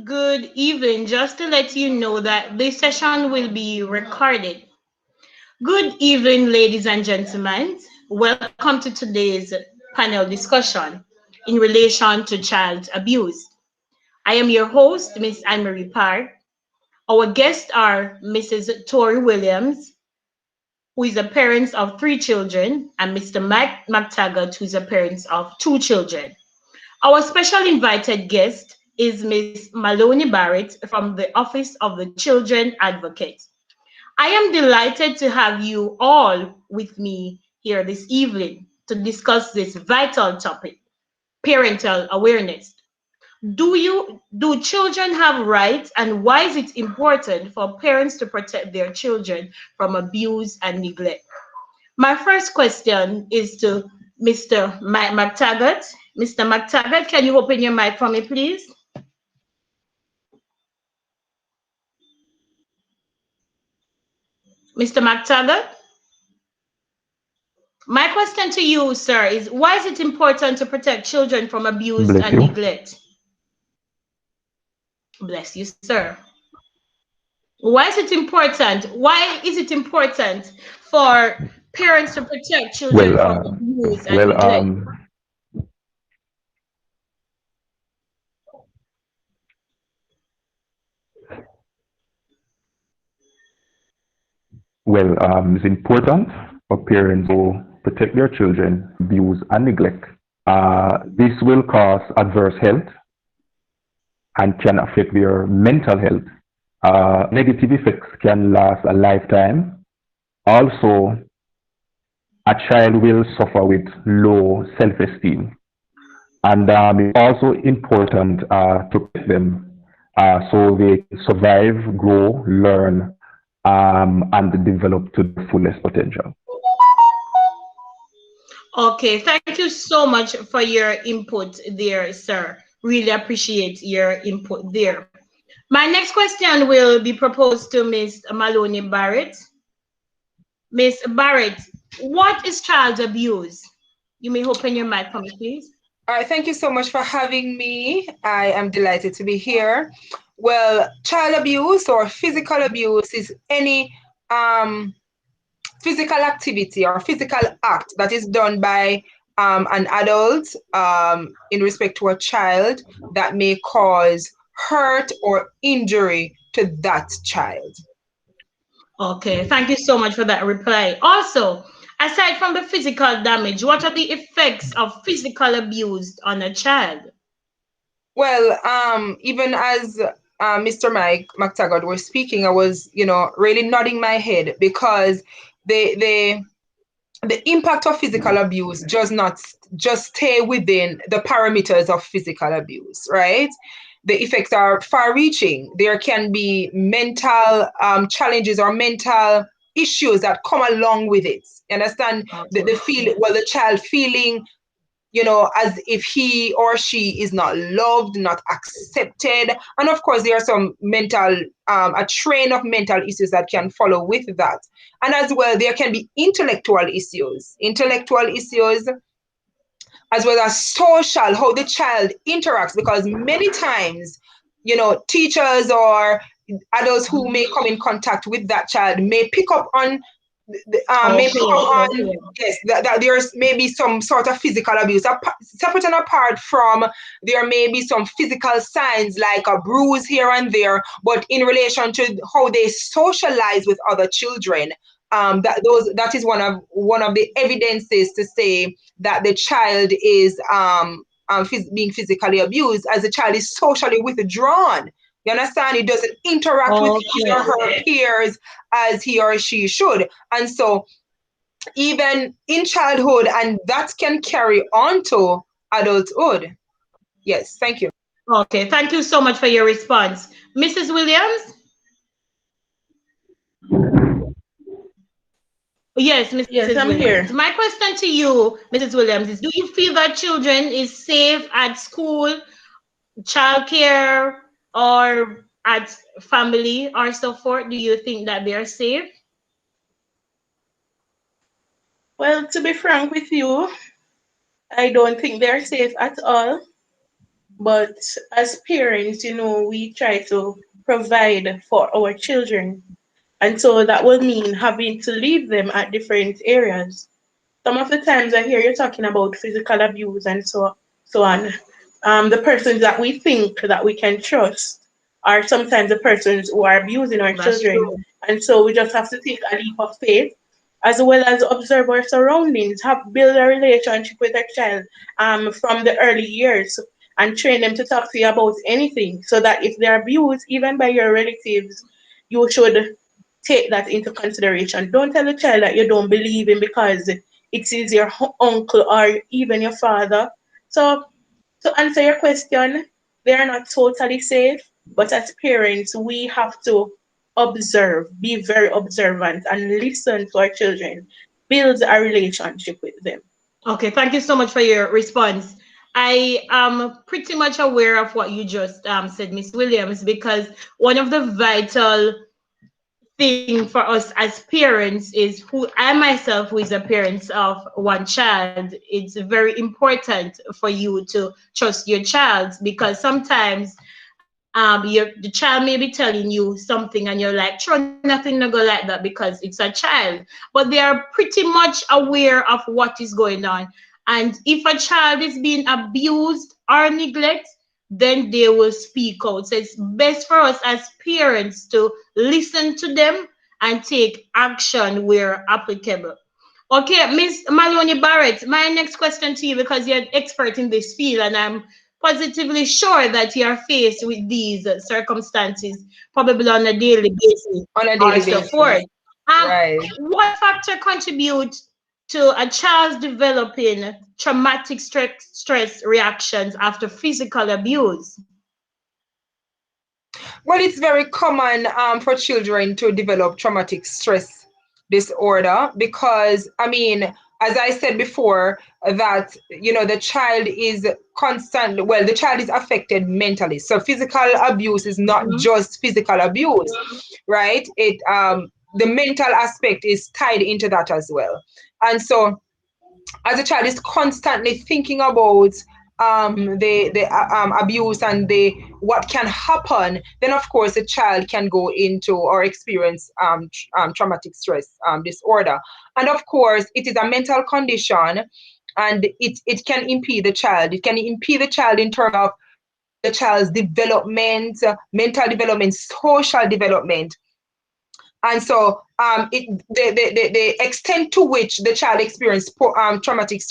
Good evening. Just to let you know that this session will be recorded. Good evening, ladies and gentlemen. Welcome to today's panel discussion in relation to child abuse. I am your host, Miss Anne-Marie Park. Our guests are Mrs. Tori Williams, who is a parent of 3 children, and Mr. Mike McTaggart, who is a parent of 2 children. Our special invited guest is Miss Maloney Barrett from the Office of the Children Advocate. I am delighted to have you all with me here this evening to discuss this vital topic, parental awareness. Do children have rights, and why is it important for parents to protect their children from abuse and neglect? My first question is to Mr. McTaggart. Mr. McTaggart, can you open your mic for me, please? Mr. McTaggart? My question to you, sir, is why is it important to protect children from abuse Bless and you. neglect? Bless you, sir. Why is it important? Why is it important for parents to protect children Well, from uh, abuse and well, neglect? it's important for parents to protect their children from abuse and neglect. This will cause adverse health and can affect their mental health. Negative effects can last a lifetime. Also, a child will suffer with low self-esteem. And it's also important to protect them so they can survive, grow, learn, and develop to the fullest potential. Okay, thank you so much for your input there, sir. Really appreciate your input there. My next question will be proposed to Ms. Maloney Barrett. Ms. Barrett, what is child abuse? You may open your mic for me, please. All right, thank you so much for having me. I am delighted to be here. Well, child abuse or physical abuse is any um, physical activity or physical act that is done by an adult in respect to a child that may cause hurt or injury to that child. Okay, thank you so much for that reply. Also, aside from the physical damage, what are the effects of physical abuse on a child? Well, even as Mr. Mike McTaggart was speaking, I was, really nodding my head because the the the impact of physical abuse does not just stay within the parameters of physical abuse, right? The effects are far reaching. There can be mental challenges or mental issues that come along with it. You understand? The Okay. feel well, the child feeling as if he or she is not loved, not accepted. And of course, there are some a train of mental issues that can follow with that. And as well, there can be intellectual issues, as well as social, how the child interacts, because many times, teachers or adults who may come in contact with that child may pick up on maybe come Okay. on, yes, that there's maybe some sort of physical abuse. Separate and apart from, there may be some physical signs like a bruise here and there, but in relation to how they socialize with other children, that is one of the evidences to say that the child is being physically abused, as the child is socially withdrawn. You understand? It doesn't interact with his or Okay. her peers as he or she should. And so, even in childhood, and that can carry on to adulthood. Yes, thank you. Okay. Thank you so much for your response. Mrs. Williams? Yes, Mrs. Yes, I'm Williams. My here. question to you, Mrs. Williams, is do you feel that children is safe at school, childcare, or at family or so forth? Do you think that they're safe? Well, to be frank with you, I don't think they're safe at all. But as parents, we try to provide for our children. And so that will mean having to leave them at different areas. Some of the times I hear you talking about physical abuse and so on. The persons that we think that we can trust are sometimes the persons who are abusing our That's children. true. And so we just have to take a leap of faith as well as observe our surroundings, have build a relationship with our child from the early years and train them to talk to you about anything so that if they're abused, even by your relatives, you should take that into consideration. Don't tell the child that you don't believe him because it is your uncle or even your father. So, to answer your question, they are not totally safe, but as parents, we have to observe, be very observant, and listen to our children, build a relationship with them. Okay, thank you so much for your response. I am pretty much aware of what you just said, Miss Williams, because one of the vital thing for us as parents is who I myself, who is a parent of one child, it's very important for you to trust your child because sometimes the child may be telling you something and you're like, sure, nothing to go like that because it's a child. But they are pretty much aware of what is going on. And if a child is being abused or neglected, then they will speak out. So it's best for us as parents to listen to them and take action where applicable. Okay, Miss Maloney Barrett, my next question to you because you're an expert in this field and I'm positively sure that you're faced with these circumstances probably on a daily basis On a or daily so forth. basis. Right. What factor contribute to a child's developing traumatic stress reactions after physical abuse? Well, it's very common for children to develop traumatic stress disorder because, I mean, as I said before, that, the child is well, the child is affected mentally. So physical abuse is not Mhm. just physical abuse, right? The mental aspect is tied into that as well. And so as a child is constantly thinking about the abuse and the what can happen, then of course the child can go into or experience traumatic stress disorder. And of course, it is a mental condition, and it can impede the child. It can impede the child in terms of the child's development, mental development, social development. And so the extent to which the child experienced traumatic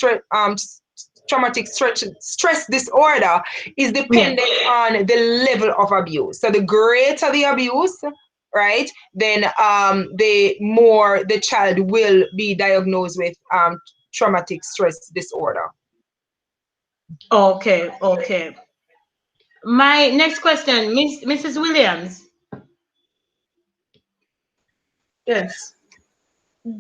stress disorder is Yes. dependent on the level of abuse. So the greater the abuse, right, then the more the child will be diagnosed with traumatic stress disorder. Okay, okay. My next question, Mrs. Williams, Yes.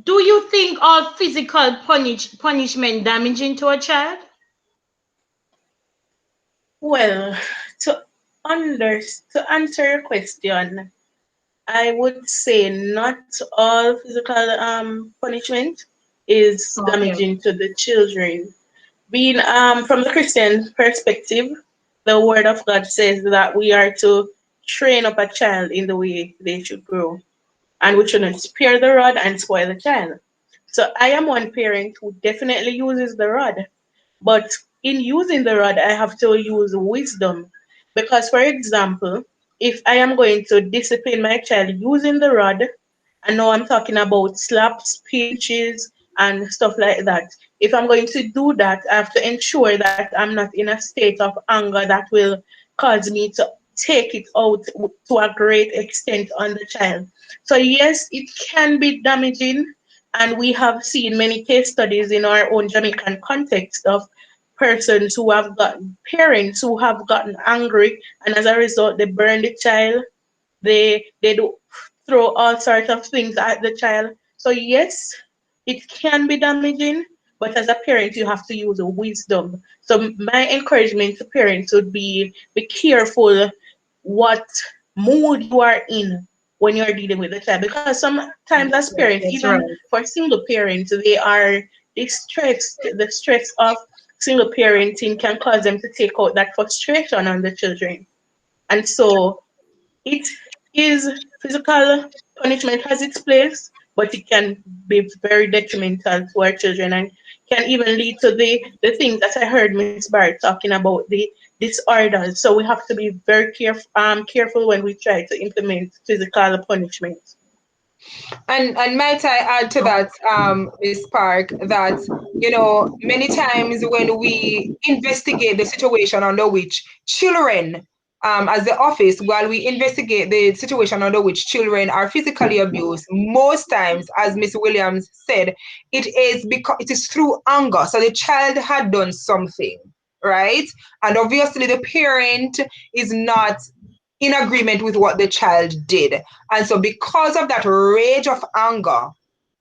do you think all physical punishment damaging to a child? Well, to to answer your question, I would say not all physical punishment is Okay. damaging to the children. Being from the Christian perspective, the word of God says that we are to train up a child in the way they should grow, and we shouldn't spare the rod and spoil the child. So I am one parent who definitely uses the rod, but in using the rod, I have to use wisdom. Because, for example, if I am going to discipline my child using the rod, and now I'm talking about slaps, pinches, and stuff like that. If I'm going to do that, I have to ensure that I'm not in a state of anger that will cause me to take it out to a great extent on the child. So, yes, it can be damaging, and we have seen many case studies in our own Jamaican context of persons who have gotten parents who have gotten angry, and as a result they burn the child. They do throw all sorts of things at the child. So yes, it can be damaging, but as a parent you have to use wisdom. So my encouragement to parents would be careful what mood you are in when you're dealing with the child, because sometimes as parents, That's even right. for single parents, they are distressed, the stress of single parenting can cause them to take out that frustration on the children. And so it is physical punishment has its place, but it can be very detrimental to our children and can even lead to the things that I heard Miss Barrett talking about, the disorders. So we have to be very careful when we try to implement physical punishment. And might I add to that, Miss Park, that many times when we investigate the situation under which children, as the office, while we investigate the situation under which children are physically abused, most times, as Miss Williams said, it is through anger. So the child had done something, right? And obviously the parent is not in agreement with what the child did. And so because of that rage of anger,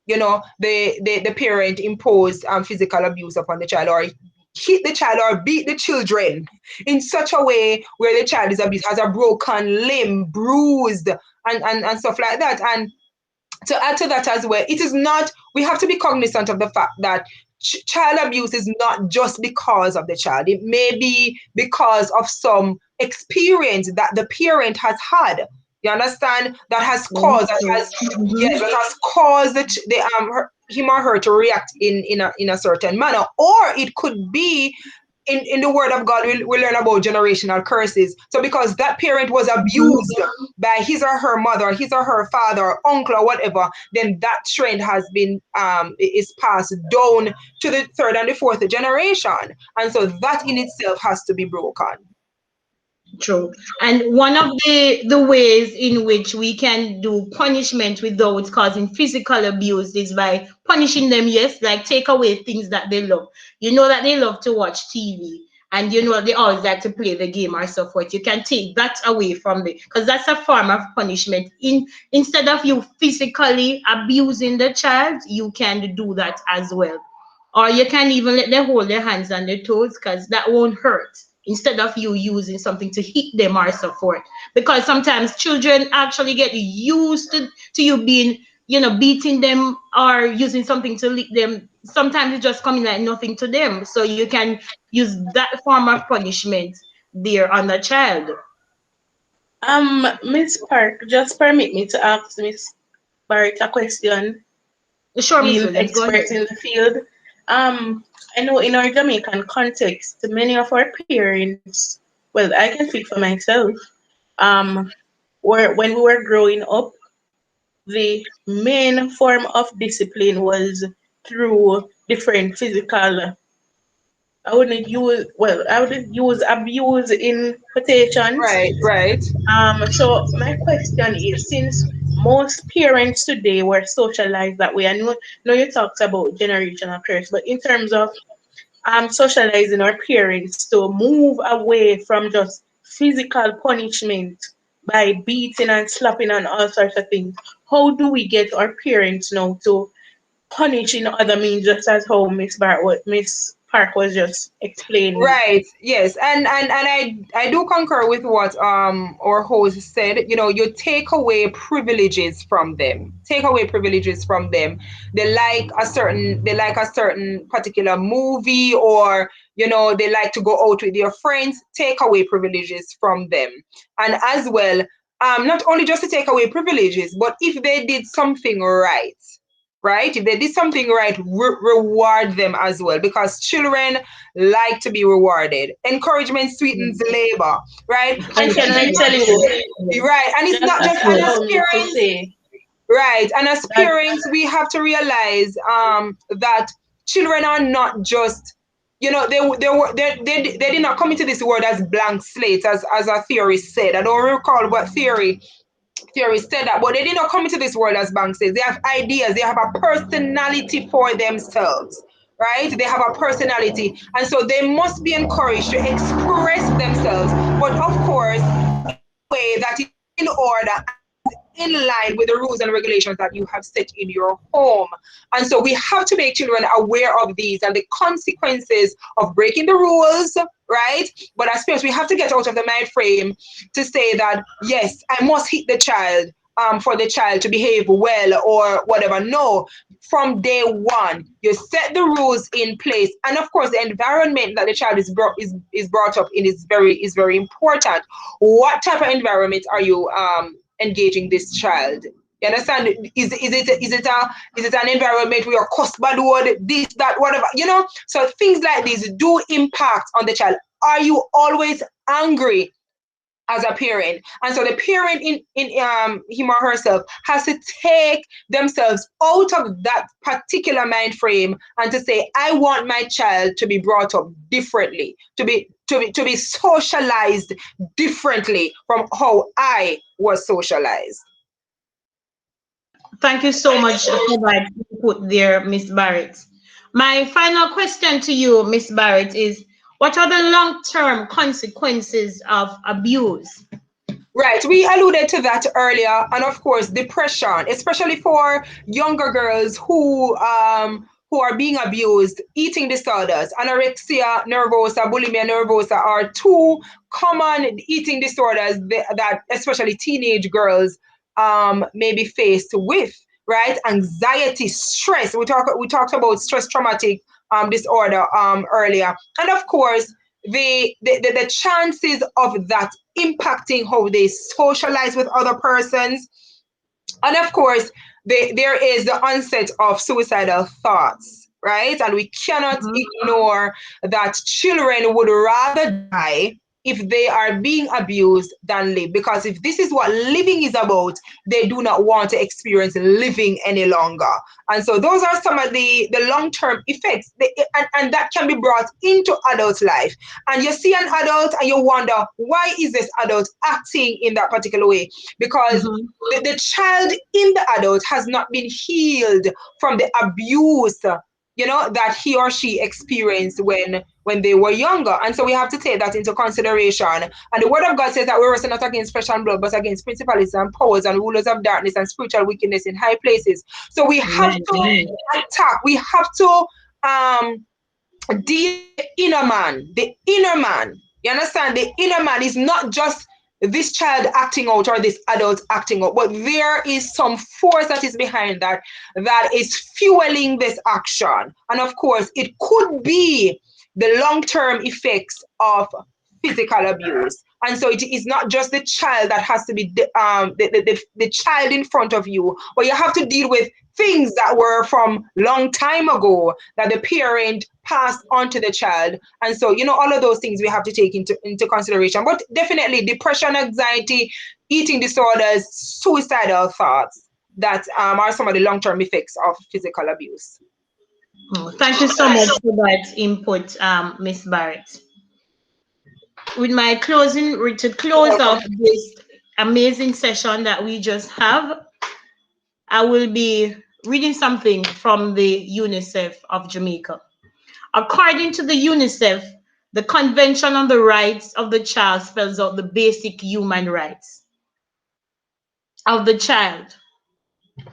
the parent imposed physical abuse upon the child, or hit the child or beat the children in such a way where the child is abused, has a broken limb, bruised, and stuff like that. And to add to that as well, it is not, we have to be cognizant of the fact that child abuse is not just because of the child. It may be because of some experience that the parent has had. You understand? That has caused, that Okay. has, yes, that has caused him or her to react in a certain manner. Or it could be in the word of God, we learn about generational curses. So because that parent was abused by his or her mother, his or her father, or uncle, or whatever, then that trend has been is passed down to the third and the fourth generation. And so that in itself has to be broken. True. And one of the ways in which we can do punishment without causing physical abuse is by punishing them, yes, like take away things that they love. You know that they love to watch TV and you know they always like to play the game or so forth. You can take that away from them because that's a form of punishment. Instead of you physically abusing the child, you can do that as well. Or you can even let them hold their hands and their toes because that won't hurt instead of you using something to hit them or so forth. Because sometimes children actually get used to you being, beating them or using something to lick them. Sometimes it's just coming like nothing to them. So you can use that form of punishment there on the child. Miss Park, just permit me to ask Miss Barrett a question, Sure, Miss being Williams, go expert ahead. in the field. I know in our Jamaican context, many of our parents, well, I can speak for myself, um, when we were growing up, the main form of discipline was through different physical, I wouldn't use abuse in quotations. Right, right. So my question is, since most parents today were socialized that way, I know you talked about generational curse, but in terms of socializing our parents to move away from just physical punishment by beating and slapping and all sorts of things, how do we get our parents now to punish in other means, just as how Miss Park was just explaining? Right. Yes. And I do concur with what our host said. You take away privileges from them. Take away privileges from them. They like a certain particular movie, or they like to go out with their friends. Take away privileges from them. And as well, not only just to take away privileges, but if they did something right, right? If they did something right, reward them as well, because children like to be rewarded. Encouragement sweetens the labor, right? And And so can I it's tell not you, right, and it's just not as just, and as allow me to parents, say right? And as that parents, we have to realize that children are not just, they did not come into this world as blank slates, as a theory said. I don't recall what theory said that, but they did not come into this world as bank says. They have ideas, they have a personality for themselves, right? They have a personality, and so they must be encouraged to express themselves, but of course, in a way that is in order, in line with the rules and regulations that you have set in your home. And so we have to make children aware of these and the consequences of breaking the rules, right? But as parents, we have to get out of the mind frame to say that, yes, I must hit the child. for the child to behave well or whatever. No, from day one, you set the rules in place, and of course, the environment that the child is brought up in is very important. What type of environment are you engaging this child? You understand? Is it an environment where you're cuss bad word, this, that, whatever, you know? So things like this do impact on the child. Are you always angry as a parent? And so the parent in him or herself has to take themselves out of that particular mind frame and to say, I want my child to be brought up differently, to be socialized differently from how I was socialized. Thank you so much for that input there, Miss Barrett. My final question to you, Miss Barrett, is what are the long-term consequences of abuse? Right, we alluded to that earlier, and of course, depression, especially for younger girls who are being abused, eating disorders, anorexia nervosa, bulimia nervosa are two common eating disorders that especially teenage girls may be faced with. Right, anxiety, stress. We talked about stress traumatic disorder earlier, and of course the chances of that impacting how they socialize with other persons. And of course, there is the onset of suicidal thoughts, right? And we cannot Mhm. ignore that children would rather die if they are being abused than live. Because if this is what living is about, they do not want to experience living any longer. And so those are some of the long-term effects. And that can be brought into adult life. And you see an adult and you wonder, why is this adult acting in that particular way? Because Mhm. the child in the adult has not been healed from the abuse, that he or she experienced when they were younger. And so we have to take that into consideration. And the word of God says that we wrestle not against flesh and blood, but against principalities and powers and rulers of darkness and spiritual wickedness in high places. So we have Amen. to attack, we have to deal with the inner man. The inner man. You understand? The inner man is not just this child acting out or this adult acting out, but there is some force that is behind that is fueling this action. And of course, it could be the long-term effects of physical abuse. And so it is not just the child that has to be the child in front of you, but you have to deal with things that were from long time ago that the parent passed on to the child. And so, all of those things we have to take into consideration. But definitely depression, anxiety, eating disorders, suicidal thoughts, that are some of the long-term effects of physical abuse. Oh, thank you so much for that input, Miss Barrett. With my to You're close welcome. off this amazing session that we just have, I will be reading something from the UNICEF of Jamaica. According to the UNICEF, the Convention on the Rights of the Child spells out the basic human rights of the child.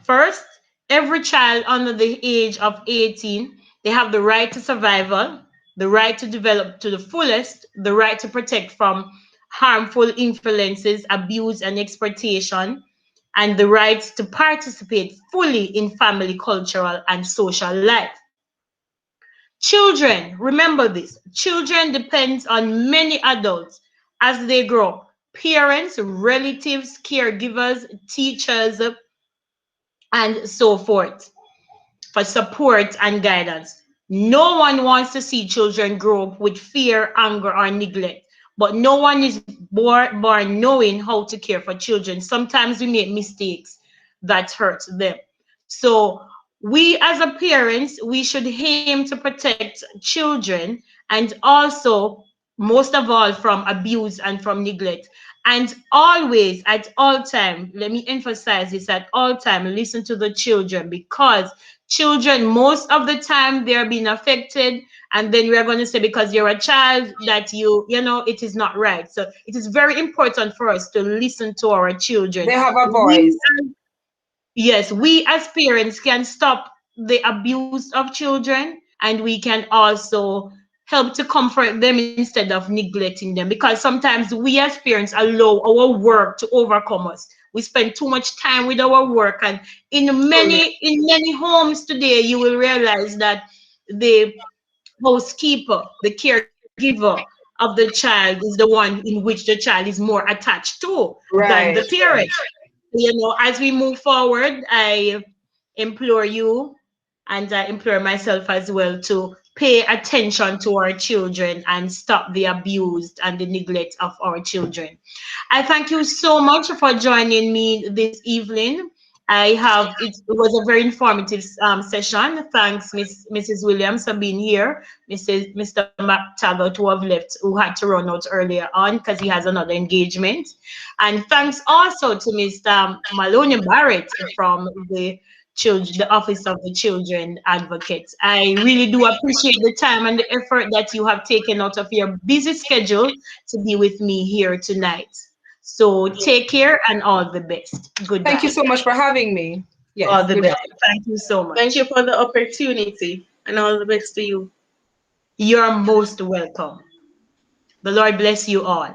First, every child under the age of 18, they have the right to survival, the right to develop to the fullest, the right to protect from harmful influences, abuse, and exploitation, and the right to participate fully in family, cultural, and social life. Children, remember this, children depend on many adults as they grow. Parents, relatives, caregivers, teachers, and so forth for support and guidance. No one wants to see children grow up with fear, anger, or neglect, but no one is born knowing how to care for children. Sometimes we make mistakes that hurt them. So we as a parents, we should aim to protect children and also most of all from abuse and from neglect. And always at all time, let me emphasize this, at all time, listen to the children, because children most of the time they're being affected, and then we're going to say because you're a child that it is not right. So it is very important for us to listen to our children. They have a we voice. Yes, we as parents can stop the abuse of children, and we can also help to comfort them instead of neglecting them, because sometimes we as parents allow our work to overcome us. We spend too much time with our work, and in many homes today, you will realize that the housekeeper, the caregiver of the child is the one in which the child is more attached to than the Right. parent. As we move forward, I implore you and I implore myself as well to pay attention to our children and stop the abuse and the neglect of our children. I thank you so much for joining me this evening. It was a very informative session. Thanks, Mrs. Williams, for being here. Mr. McTaggart, who had to run out earlier on because he has another engagement. And thanks also to Mr. Maloney Barrett from the Office of the Children Advocate. I really do appreciate the time and the effort that you have taken out of your busy schedule to be with me here tonight. So take care and all the best. Thank you Goodbye. so much for having me. All Yes, the goodbye. best. Thank you so Thank much. you for the opportunity and all the best to you. You're most welcome. The Lord bless you all.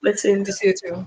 Bless Blessings. you too.